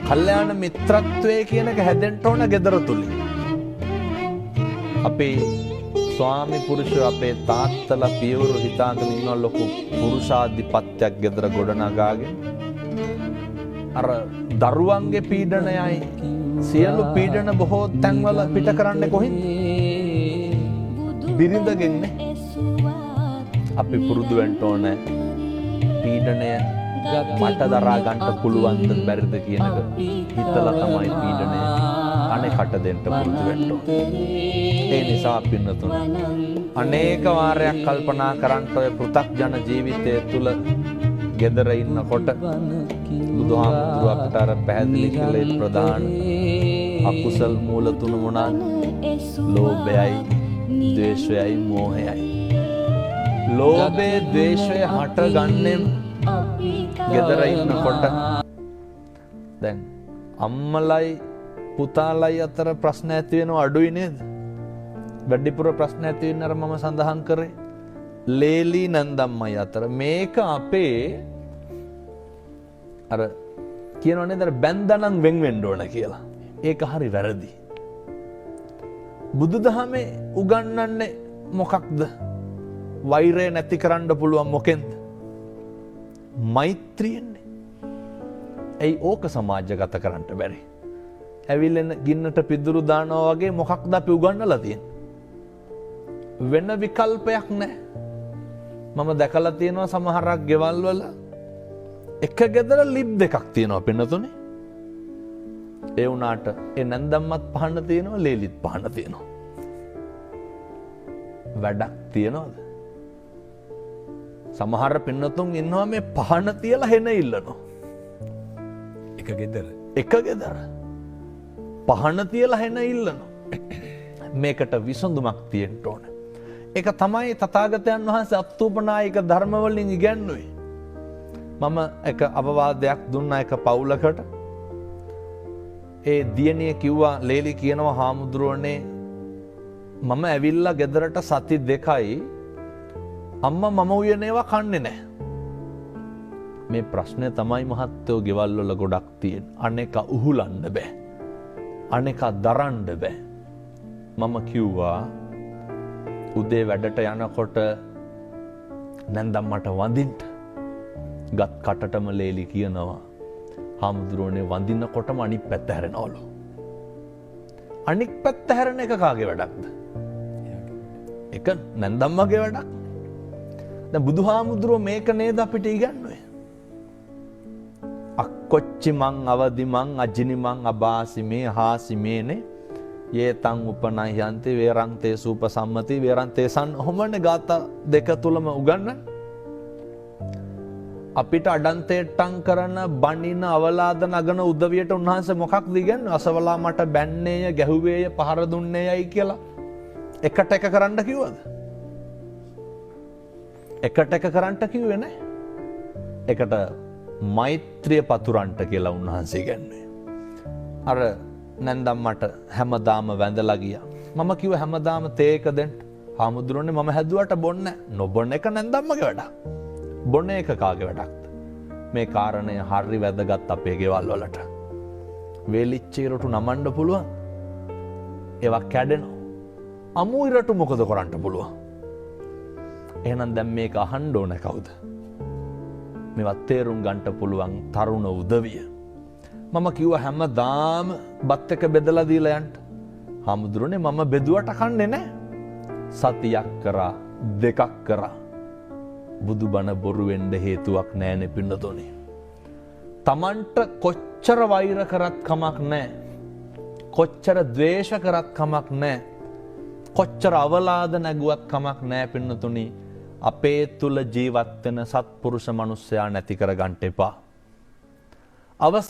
කල්යාණ මිත්‍රත්වයේ කියන එක හැදෙන්න ඕන gedara තුලින්. අපේ ස්වාමි පුරුෂය අපේ තාත්තලා පියවරු හිතාගෙන ඉන්න ලොකු පුරුෂාධිපත්‍යයක් gedara ගොඩනගාගෙන අර දරුවන්ගේ පීඩනයයි සියලු පීඩන බොහෝ තැන්වල පිට කරන්නේ කොහෙන්ද? බිරිඳගෙන්නේ. අපි පුරුදු වෙන්න ඕනේ පීඩනය මට දරා ගන්න පුළුවන්ද බැරිද කියන එක හිතලා තමයි පීඩනය අනේකට දෙන්න පුරුදු වෙන්න ඕනේ. ඒ නිසා පින්නතුන් අනේක වාරයක් කල්පනා කරන්න ඔය පෘථග්ජන ජීවිතය තුල gedara ඉන්නකොට බුදුහාමුදුරුවෝ අපට අර පැහැදිලි කළේ ප්‍රධාන අකුසල් මූල තුන මොනවාද? ලෝභයයි, ද්වේෂයයි, මෝහයයි. ලෝභය, ද්වේෂය හටගන්නේ gedara ඉන්නකොට. දැන් අම්මලයි පුතාලයි අතර ප්‍රශ්න ඇති වෙනව අඩුයි නේද? වැඩිපුර ප්‍රශ්න ඇති වෙන අර මම සඳහන් කරේ ලේලි නන්දම්මයි අතර. මේක අපේ අර කියනවා නේද බැන්දනම් වෙන් වෙන්න ඕන කියලා. ඒක හරි වැරදි. බුදුදහමේ උගන්වන්නේ මොකක්ද? වෛරය නැති කරන්න පුළුවන් මොකෙන්ද? මෛත්‍රියෙන්නේ. ඇයි ඕක සමාජගත කරන්න බැරි? ඇවිල්ලෙන ගින්නට පිදුරු දානවා වගේ මොකක්ද අපි උගන්වලා තියෙන්නේ? වෙන විකල්පයක් නැහැ. මම දැකලා තියෙනවා සමහරක් ගෙවල් වල එක ගෙදර ලිප් දෙකක් තියෙනවා පින්නතුනේ. ඒ වුණාට ඒ නැන්දම්මත් පහන තියෙනවා, ලේලිත් පහන තියෙනවා. වැඩක් තියනවද? සමහර පින්නතුන් ඉන්නවා මේ පහන තියලා හෙන ඉල්ලනවා. එක ගෙදර. එක ගෙදර. පහන තියලා හෙන ඉල්ලනවා. මේකට විසඳුමක් තියෙන්න ඕනේ. ඒක තමයි තථාගතයන් වහන්සේ අත්ූපනායක ධර්මවලින් ඉගැන්වුවේ. මම එක අවවාදයක් දුන්නා එක පවුලකට. ඒ දියණිය කිව්වා ලේලි කියනවා හාමුදුරුවනේ මම ඇවිල්ලා ගෙදරට සති 2යි අම්මා මම උයනේවා කන්නේ නැහැ. මේ ප්‍රශ්නේ තමයි මහත්තයෝ ගෙවල් වල ගොඩක් තියෙන්නේ. අනේක උහුලන්න බෑ. අනේක දරන්න බෑ. මම කිව්වා උදේ වැඩට යනකොට නැන්දම්මට වඳින්න. ගත් කටටම ලේලි කියනවා හාමුදුරුවනේ වඳිනකොටම අනිත් පැත්ත හැරෙනවලු. අනිත් පැත්ත හැරෙන එක කාගේ වැඩක්ද? ඒක නැන්දම්මගේ වැඩක්. දැන් බුදුහාමුදුරුවෝ මේක නේද අපිට ඉගන්වන්නේ? අක්කොච්චි මං අවදි මං අජිනි මං අබාසි මේ හාසි මේනේ යේතං උපනයන්ති වේරන්තේ සූපසම්මති වේරන්තේ සන් ඔහොමනේ ගාථා දෙක තුලම උගන්වන්නේ. අපිට අඩන්තේට්ටම් කරන බණින අවලාද නගන උදවියට උන්වහන්සේ මොකක්ද ඉගන්නේ? අසවලා මට බැන්නේය, ගැහුවේය, පහර දුන්නේයයි කියලා එකට එක කරන්න කිව්වද? එකට එක කරන්න කිව්වේ නැහැ. එකට මෛත්‍රිය පතුරන්ට කියලා උන්වහන්සේ ඉගන්නේ. අර නැන්දම්මට හැමදාම වැඳලා ගියා. මම කිව්ව හැමදාම තේ එක දෙන්න. හාමුදුරනේ මම හැදුවට බොන්නේ නැහැ. නොබොන එක නැන්දම්මගේ වැඩක්. බොන එක කාගේ වැඩක්ද? මේ කාරණය හරි වැදගත් අපේ ගෙවල් වලට. වේලිච්ච ඉරටු නමන්න පුළුවන්. ඒවා කැඩෙනවා. අමු ඉරටු මොකද කරන්න පුළුවන්? එහෙනම් දැන් මේක අහන්න ඕන කවුද? මේවත් තේරුම් ගන්න පුළුවන් තරුණ උදවිය. මම කිව්වා හැමදාම බත් එක බෙදලා දීලා යන්න. හාමුදුරනේ මම බෙදුවට කන්නේ නැහැ. සතියක් කරා, දෙකක් කරා. බුදුබණ බොරු වෙන්න හේතුවක් නැහැනේ පින්නතෝනේ. Tamanට කොච්චර වෛර කරත් කමක් නැහැ. කොච්චර ද්වේෂ කරත් කමක් නැහැ. කොච්චර අවලාද නැගුවත් කමක් නැහැ පින්නතුනි. අපේ තුල ජීවත් වෙන සත්පුරුෂ මිනිසයා නැති කර ගන්න එපා.